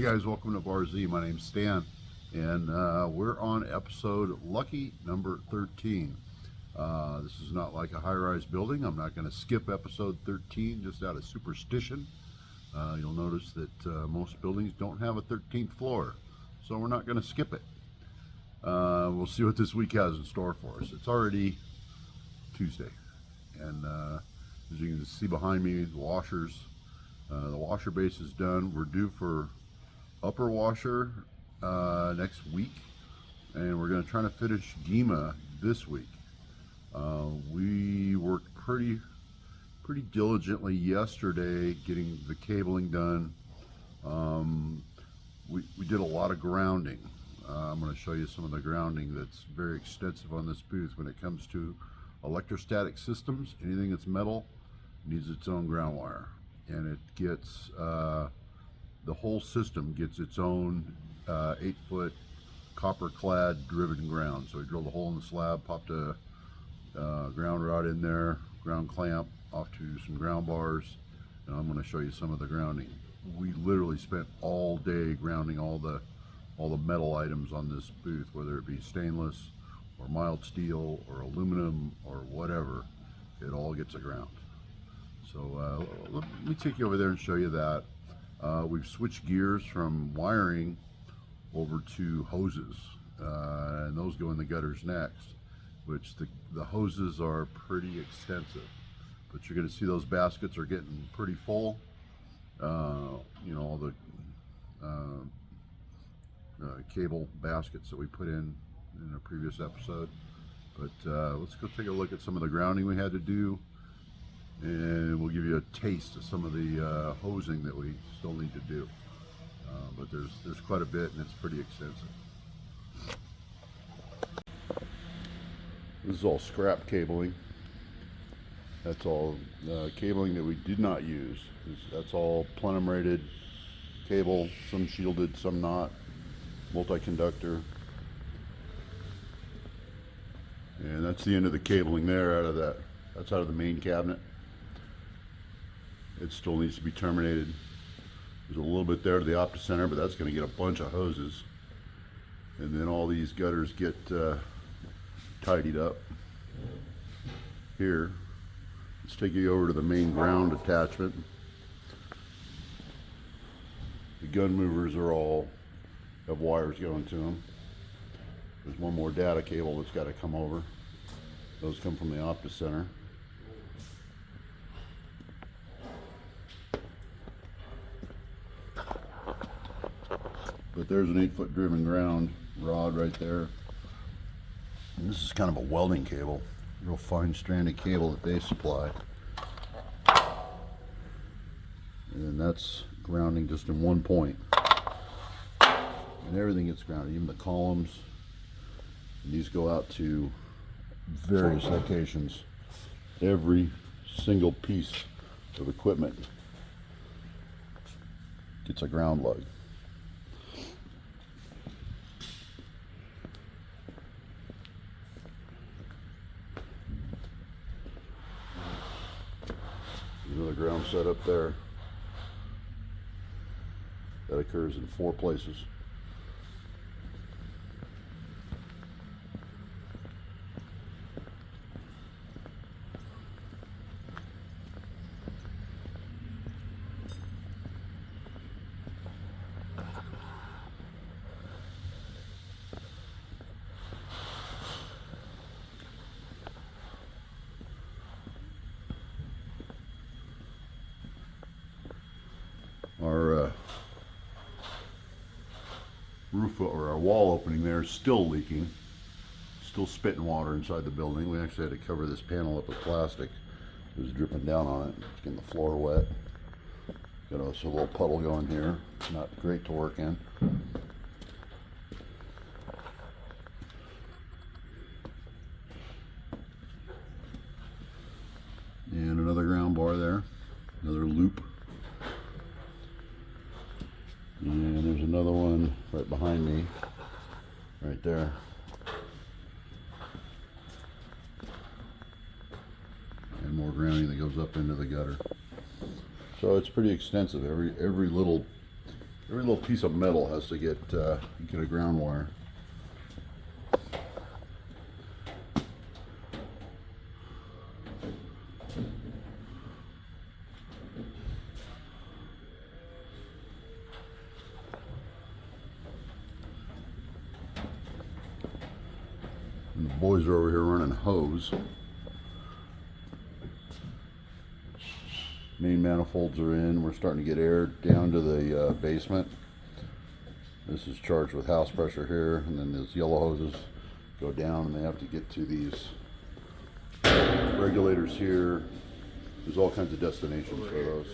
guys, welcome to BarZ. My name's Stan, and we're on episode lucky number 13. This is not like a high-rise building. I'm not going to skip episode 13 just out of superstition. You'll notice that most buildings don't have a 13th floor, so we're not going to skip it. We'll see what this week has in store for us. It's already Tuesday, and as you can see behind me, the washers. The washer base is done. We're due for upper washer next week, and we're going to try to finish Gema this week. We worked pretty diligently yesterday getting the cabling done. We did a lot of grounding. I'm going to show you some of the grounding that's very extensive on this booth. When it comes to electrostatic systems, anything that's metal needs its own ground wire, and it gets the whole system gets its own 8-foot copper clad driven ground. So we drilled a hole in the slab, popped a ground rod in there, ground clamp off to some ground bars, and I'm going to show you some of the grounding. We literally spent all day grounding all the metal items on this booth, whether it be stainless or mild steel or aluminum or whatever. It all gets a ground. So let me take you over there and show you that. We've switched gears from wiring over to hoses, and those go in the gutters next, which the hoses are pretty extensive. But you're going to see those baskets are getting pretty full. You know, all the cable baskets that we put in a previous episode. But let's go take a look at some of the grounding we had to do, and we'll give you a taste of some of the hosing that we still need to do. But there's quite a bit, and it's pretty extensive. This is all scrap cabling. That's all cabling that we did not use. That's all plenum rated cable, some shielded, some not, multi-conductor. And that's the end of the cabling there out of that. That's out of the main cabinet. It still needs to be terminated. There's a little bit there to the Opti Center, but that's going to get a bunch of hoses. And then all these gutters get tidied up. Here, let's take you over to the main ground attachment. The gun movers are all have wires going to them. There's one more data cable that's got to come over. Those come from the Opti Center. But there's an 8-foot driven ground rod right there. And this is kind of a welding cable, real fine stranded cable that they supply. And that's grounding just in one point. And everything gets grounded, even the columns. And these go out to various locations. Every single piece of equipment gets a ground lug. Another ground set up there. That occurs in 4 places. Our roof or our wall opening there is still leaking, still spitting water inside the building. We actually had to cover this panel up with plastic. It was dripping down on it. It's getting the floor wet. Got also a little puddle going here. Not great to work in. And another ground bar there, another loop. And there's another one right behind me, right there. And more grounding that goes up into the gutter. So it's pretty extensive. Every little Every little piece of metal has to get a ground wire. And the boys are over here running hose. Main manifolds are in. We're starting to get air down to the basement. This is charged with house pressure here, and then those yellow hoses go down and they have to get to these regulators here. There's all kinds of destinations for those.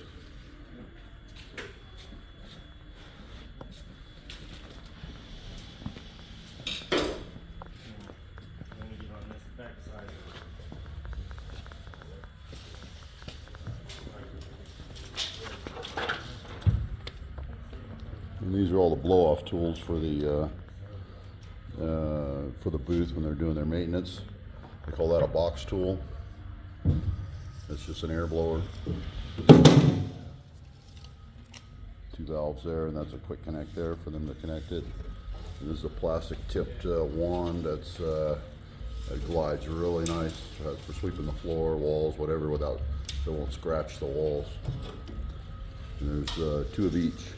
And these are all the blow-off tools for the booth when they're doing their maintenance. They call that a box tool. That's just an air blower. 2 valves there, and that's a quick connect there for them to connect it. And this is a plastic tipped wand that glides really nice for sweeping the floor, walls, whatever, without, so it won't scratch the walls. And there's 2 of each.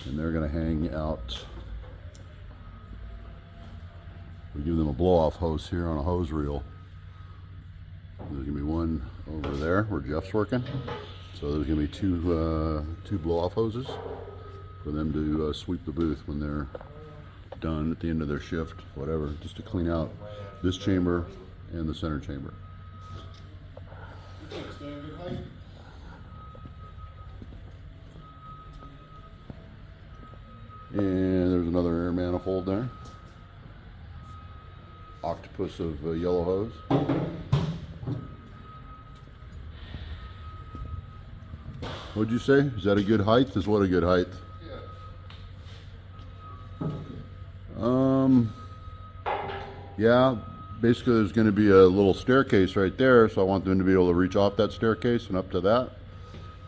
And they're going to hang out. We give them a blow-off hose here on a hose reel. There's going to be one over there where Jeff's working. So there's going to be two blow-off hoses for them to sweep the booth when they're done at the end of their shift, whatever, just to clean out this chamber and the center chamber. And there's another air manifold there. Octopus of yellow hose. What'd you say? Is that a good height? Is what a good height? Yeah. Basically, there's going to be a little staircase right there, so I want them to be able to reach off that staircase and up to that.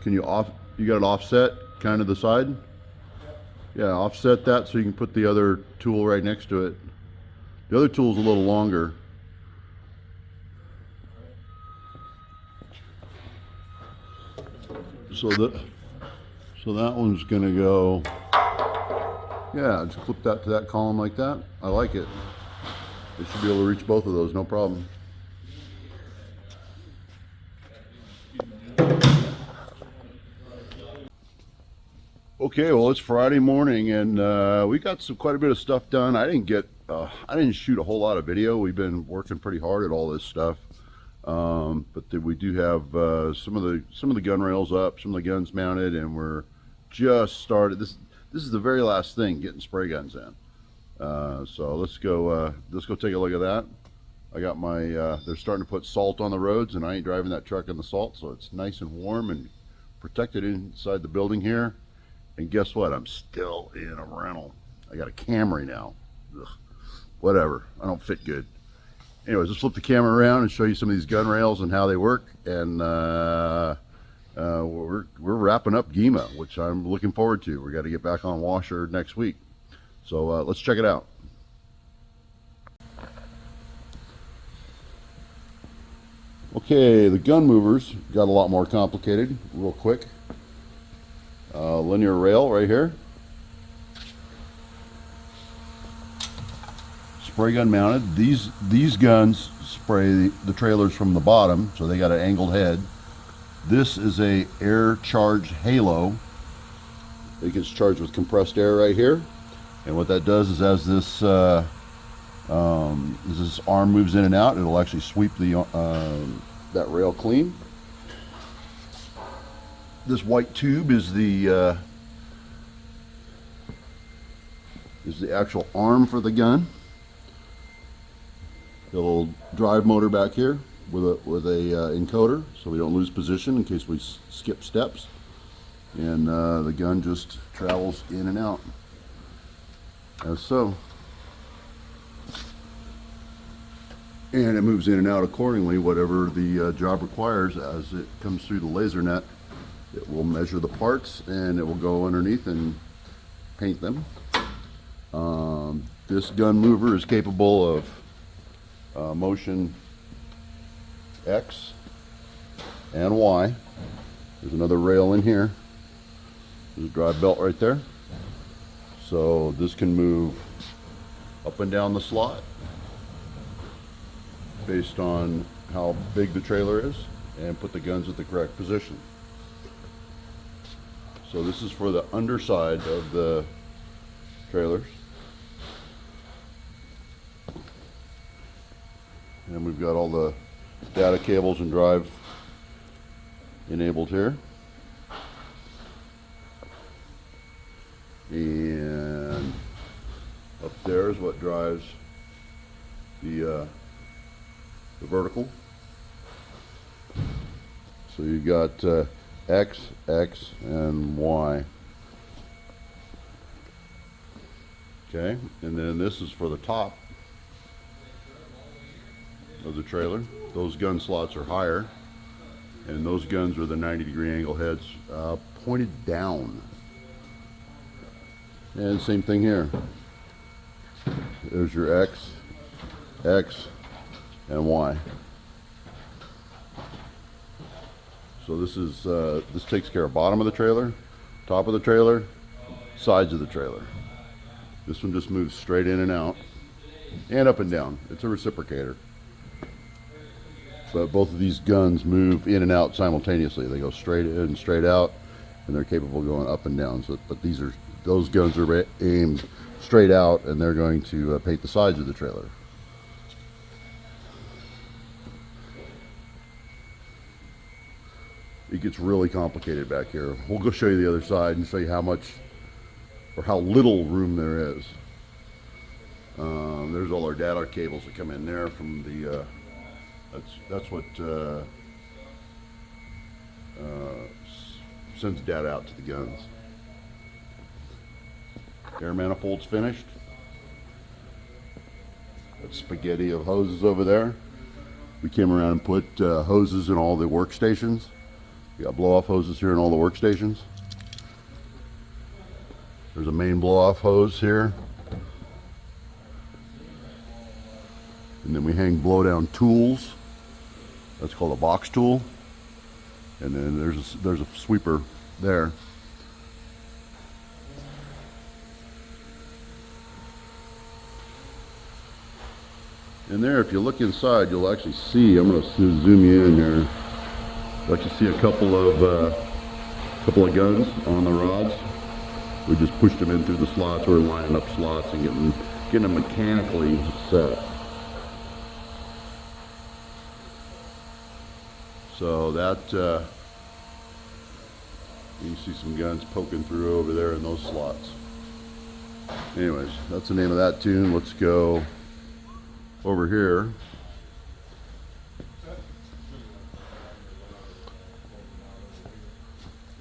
Can you off? You got it offset, kind of the side. Yeah, offset that so you can put the other tool right next to it. The other tool's a little longer. So that one's gonna go, yeah, just clip that to that column like that. I like it. They should be able to reach both of those, no problem. Okay, well, it's Friday morning, and we got quite a bit of stuff done. I didn't shoot a whole lot of video. We've been working pretty hard at all this stuff, but we do have some of the gun rails up, some of the guns mounted, and we're just started. This is the very last thing, getting spray guns in. So let's go take a look at that. I got my. They're starting to put salt on the roads, and I ain't driving that truck in the salt, so it's nice and warm and protected inside the building here. And guess what? I'm still in a rental. I got a Camry now. Ugh. Whatever. I don't fit good. Anyways, let's flip the camera around and show you some of these gun rails and how they work. And we're wrapping up GEMA, which I'm looking forward to. We got to get back on washer next week. So let's check it out. Okay, the gun movers got a lot more complicated. Real quick. Linear rail right here. Spray gun mounted. These guns spray the trailers from the bottom, so they got an angled head. This is a air charged halo. It gets charged with compressed air right here, and what that does is as this arm moves in and out, it'll actually sweep that rail clean. This white tube is the actual arm for the gun. The little drive motor back here with a encoder, so we don't lose position in case we skip steps. And the gun just travels in and out, as so. And it moves in and out accordingly, whatever the job requires. As it comes through the laser net, it will measure the parts, and it will go underneath and paint them. This gun mover is capable of motion X and Y. There's another rail in here. There's a drive belt right there. So this can move up and down the slot based on how big the trailer is and put the guns at the correct position. So this is for the underside of the trailers. And we've got all the data cables and drive enabled here. And up there is what drives the vertical. So you got X, X, and Y. Okay, and then this is for the top of the trailer. Those gun slots are higher, and those guns are the 90-degree angle heads pointed down. And same thing here. There's your X, X, and Y. So this takes care of bottom of the trailer, top of the trailer, sides of the trailer. This one just moves straight in and out, and up and down. It's a reciprocator. But both of these guns move in and out simultaneously. They go straight in, straight out, and they're capable of going up and down. So, but those guns are aimed straight out, and they're going to paint the sides of the trailer. It gets really complicated back here. We'll go show you the other side and show you how much or how little room there is. There's all our data cables that come in there from the that's what sends data out to the guns. Air manifold's finished. That spaghetti of hoses over there. We came around and put hoses in all the workstations. We got blow-off hoses here in all the workstations. There's a main blow-off hose here. And then we hang blow-down tools. That's called a box tool. And then there's a sweeper there. And there, if you look inside, you'll actually see, I'm going to zoom you in here. You'll actually see a couple of guns on the rods. We just pushed them in through the slots. We're lining up slots and getting them mechanically set. So that, you see some guns poking through over there in those slots. Anyways, that's the name of that tune. Let's go over here.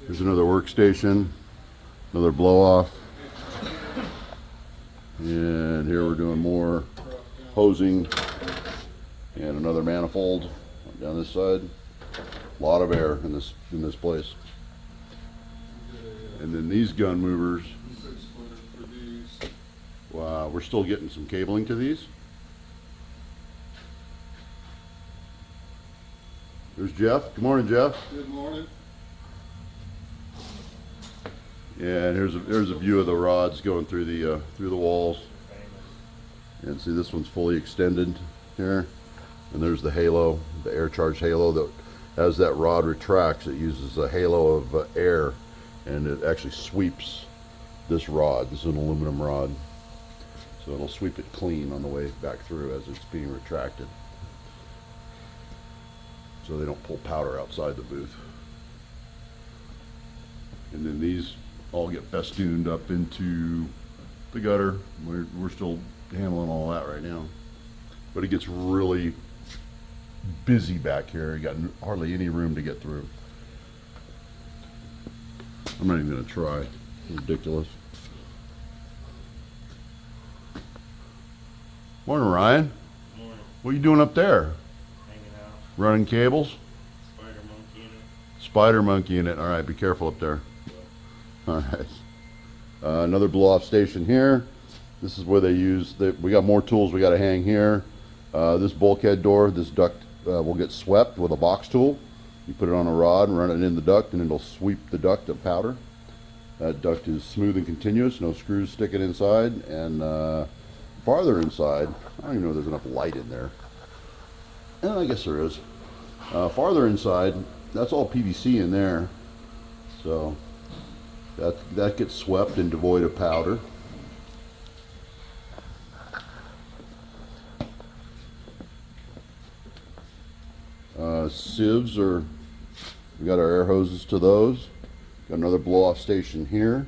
Here's another workstation, another blow off. And here we're doing more hosing and another manifold down this side. A lot of air in this place. And then these gun movers, wow, we're still getting some cabling to these. There's Jeff. Good morning, Jeff. Good morning. Yeah, and here's a view of the rods going through the walls. And see, this one's fully extended here. And there's the halo, the air charge halo that, as that rod retracts, it uses a halo of air, and it actually sweeps this rod. This is an aluminum rod, so it'll sweep it clean on the way back through as it's being retracted, so they don't pull powder outside the booth. And then these all get festooned up into the gutter. We're still handling all that right now, but it gets really busy back here. You got hardly any room to get through. I'm not even gonna try. Ridiculous. Morning, Ryan. Morning. What are you doing up there? Hanging out. Running cables? Spider monkey in it. Spider monkey in it. All right, be careful up there. All right. Another blow-off station here. This is where they use, we got more tools we got to hang here. This bulkhead door, this duct will get swept with a box tool. You put it on a rod and run it in the duct, and it'll sweep the duct of powder. That duct is smooth and continuous, no screws sticking inside. And farther inside, I don't even know if there's enough light in there. And I guess there is. Farther inside, that's all PVC in there. So that gets swept and devoid of powder. Sieves we got our air hoses to those. Got another blow-off station here.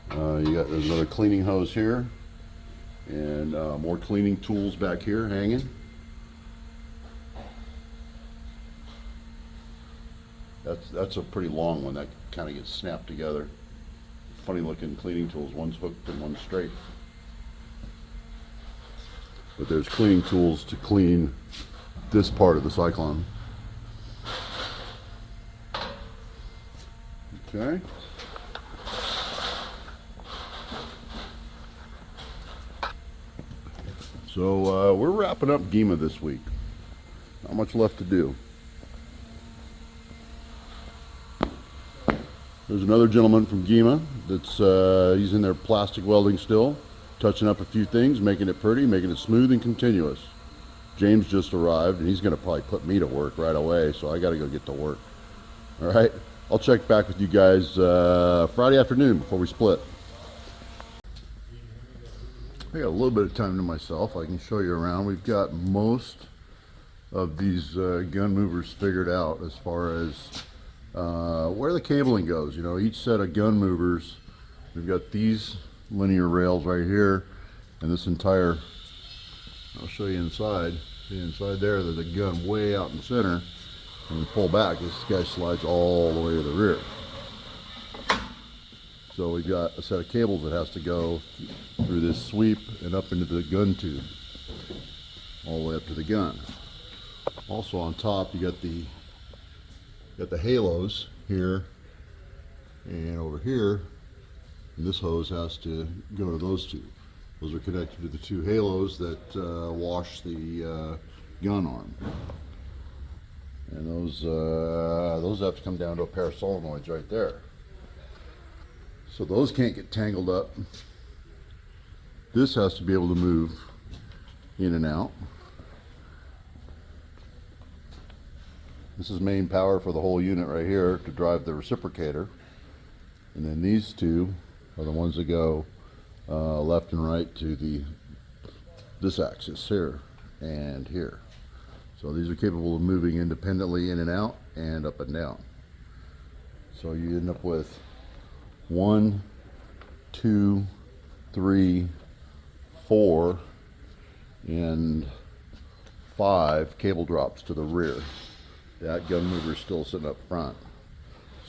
There's another cleaning hose here, and more cleaning tools back here hanging. That's a pretty long one. That kind of gets snapped together. Funny looking cleaning tools. One's hooked and one's straight. But there's cleaning tools to clean this part of the Cyclone. Okay. So we're wrapping up GEMA this week. Not much left to do. There's another gentleman from GEMA that's using their plastic welding still, touching up a few things, making it pretty, making it smooth and continuous. James just arrived, and he's going to probably put me to work right away, so I got to go get to work. All right, I'll check back with you guys Friday afternoon before we split. I got a little bit of time to myself. I can show you around. We've got most of these gun movers figured out as far as where the cabling goes. You know, each set of gun movers, we've got these linear rails right here, and this entire, I'll show you inside. See inside there's a gun way out in the center. When we pull back, this guy slides all the way to the rear. So we've got a set of cables that has to go through this sweep and up into the gun tube, all the way up to the gun. Also on top, you got the halos here and over here, and this hose has to go to those two. Those are connected to the two halos that wash the gun arm, and those have to come down to a pair of solenoids right there. So those can't get tangled up. This has to be able to move in and out. This is main power for the whole unit right here to drive the reciprocator. And then these two are the ones that go left and right to this axis here and here. So these are capable of moving independently in and out and up and down. So you end up with 1, 2, 3, 4, and 5 cable drops to the rear. That gun mover is still sitting up front.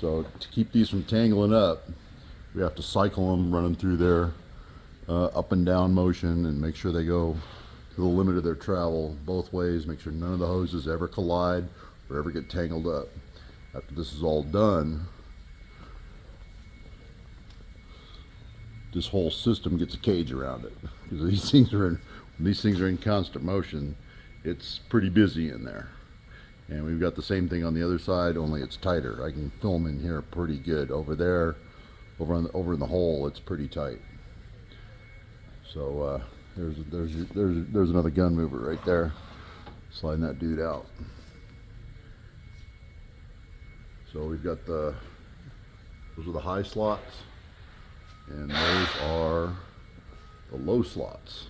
So to keep these from tangling up, we have to cycle them, run them through their up and down motion, and make sure they go to the limit of their travel both ways. Make sure none of the hoses ever collide or ever get tangled up. After this is all done, this whole system gets a cage around it, because when these things are in constant motion, it's pretty busy in there. And we've got the same thing on the other side, only it's tighter. I can film in here pretty good. Over there, over in the hole, it's pretty tight. So there's another gun mover right there, sliding that dude out. So we've got those are the high slots, and those are the low slots.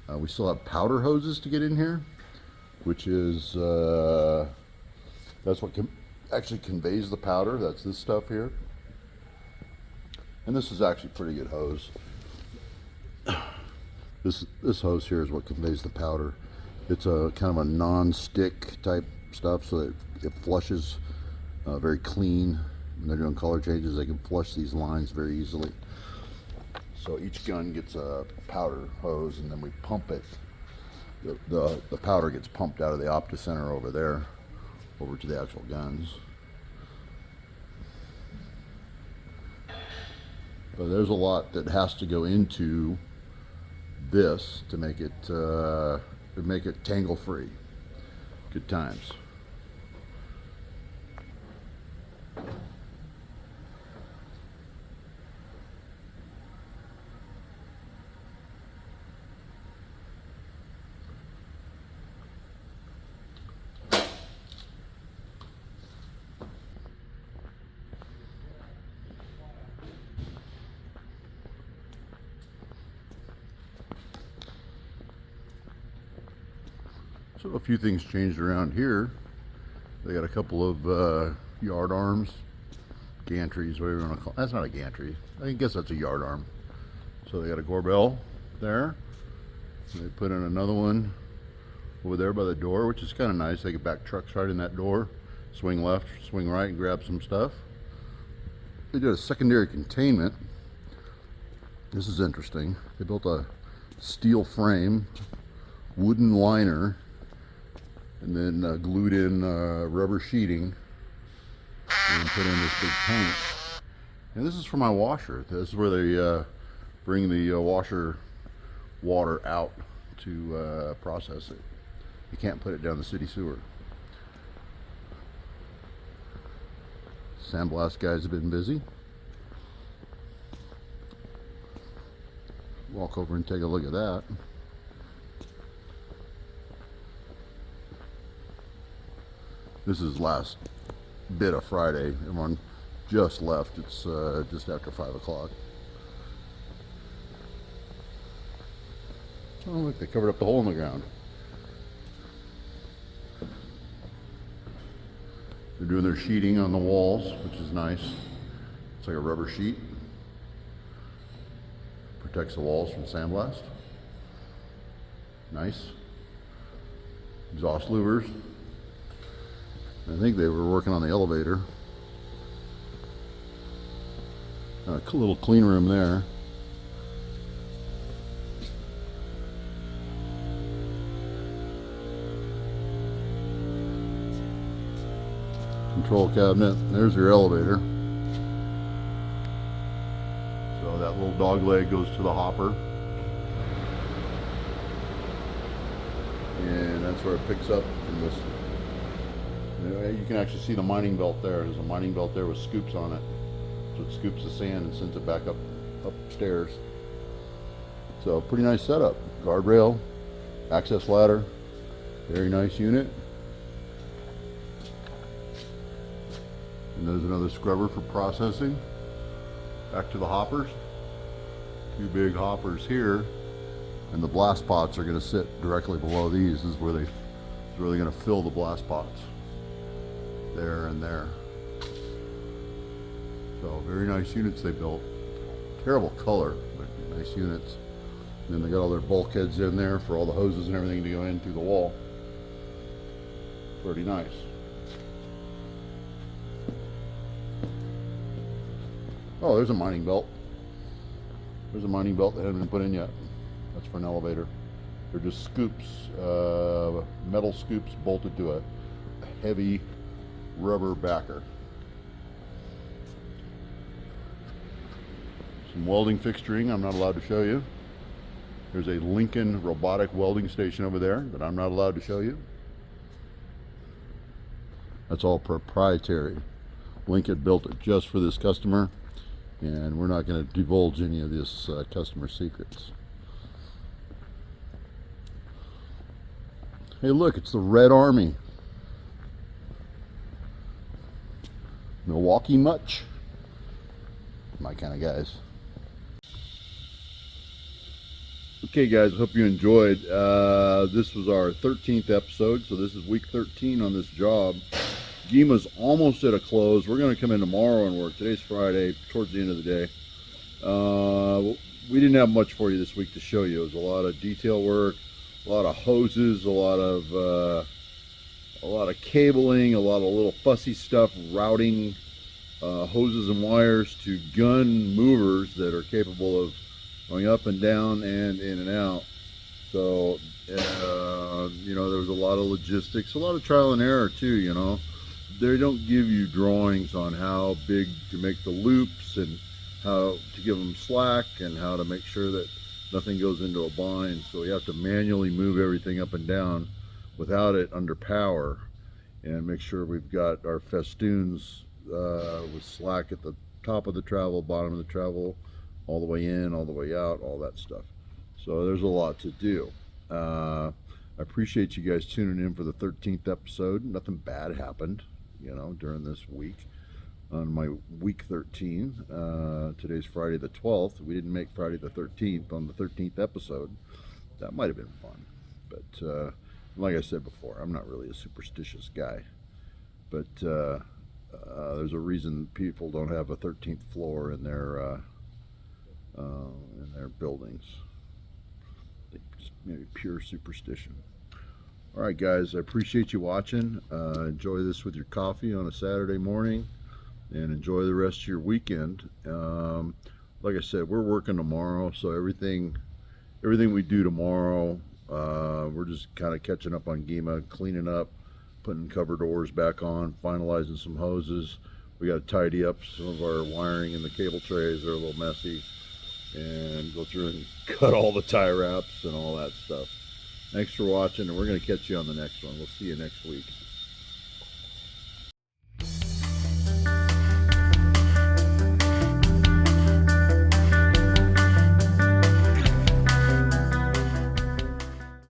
We still have powder hoses to get in here, which is that's what actually conveys the powder. That's this stuff here, and this is actually pretty good hose. This hose here is what conveys the powder. It's a kind of a non-stick type stuff, so that it flushes very clean. When they're doing color changes, they can flush these lines very easily. So each gun gets a powder hose, and then we pump it. The powder gets pumped out of the OptiCenter over there, over to the actual guns. But there's a lot that has to go into this to make it tangle free. Good times. So a few things changed around here. They got a couple of yard arms, gantries, whatever you want to call it. That's not a gantry. I guess that's a yard arm. So they got a Gorbel there. They put in another one over there by the door, which is kind of nice. They can back trucks right in that door, swing left, swing right, and grab some stuff. They did a secondary containment. This is interesting. They built a steel frame, wooden liner, and then glued in rubber sheeting and put in this big tank. And this is for my washer. This is where they bring the washer water out to process it. You can't put it down the city sewer. Sandblast guys have been busy. Walk over and take a look at that. This is last bit of Friday. Everyone just left. It's just after 5 o'clock. Oh, look, they covered up the hole in the ground. They're doing their sheeting on the walls, which is nice. It's like a rubber sheet. Protects the walls from sandblast. Nice. Exhaust louvers. I think they were working on the elevator. A little clean room there. Control cabinet. There's your elevator. So that little dog leg goes to the hopper. And that's where it picks up from this. You can actually see the mining belt there. There's a mining belt there with scoops on it. So it scoops the sand and sends it back upstairs. So pretty nice setup. Guardrail, access ladder, very nice unit. And there's another scrubber for processing. Back to the hoppers. Two big hoppers here. And the blast pots are going to sit directly below these. This is where they're going to fill the blast pots. There and there. So very nice units they built. Terrible color, but nice units. And then they got all their bulkheads in there for all the hoses and everything to go in through the wall. Pretty nice. Oh, there's a mining belt. There's a mining belt that hasn't been put in yet. That's for an elevator. They're just scoops, metal scoops bolted to a heavy rubber backer. Some welding fixturing I'm not allowed to show you. There's a Lincoln robotic welding station over there that I'm not allowed to show you. That's all proprietary. Lincoln built it just for this customer, and we're not going to divulge any of this customer secrets. Hey, look, it's the Red Army. Milwaukee much? My kind of guys. Okay guys, I hope you enjoyed. This was our 13th episode, so this is week 13 on this job. GEMA's almost at a close. We're going to come in tomorrow and work. Today's Friday, towards the end of the day. We didn't have much for you this week to show you. It was a lot of detail work, a lot of hoses, a lot of cabling, a lot of little fussy stuff, routing hoses and wires to gun movers that are capable of going up and down and in and out. So, you know, there was a lot of logistics, a lot of trial and error too, you know. They don't give you drawings on how big to make the loops and how to give them slack and how to make sure that nothing goes into a bind. So we have to manually move everything up and down without it under power, and make sure we've got our festoons with slack at the top of the travel, bottom of the travel, all the way in, all the way out, all that stuff. So there's a lot to do. I appreciate you guys tuning in for the 13th episode. Nothing bad happened, you know, during this week. On my week 13, today's Friday the 12th. We didn't make Friday the 13th on the 13th episode. That might have been fun, but like I said before, I'm not really a superstitious guy. But there's a reason people don't have a 13th floor in their buildings. Just maybe pure superstition. All right, guys, I appreciate you watching. Enjoy this with your coffee on a Saturday morning, and enjoy the rest of your weekend. Like I said, we're working tomorrow, so everything we do tomorrow, we're just kind of catching up on GEMA, cleaning up, putting cover doors back on, finalizing some hoses. We got to tidy up some of our wiring in the cable trays. They're a little messy, and go through and cut all the tie wraps and all that stuff. Thanks for watching, and we're going to catch you on the next one. We'll see you next week.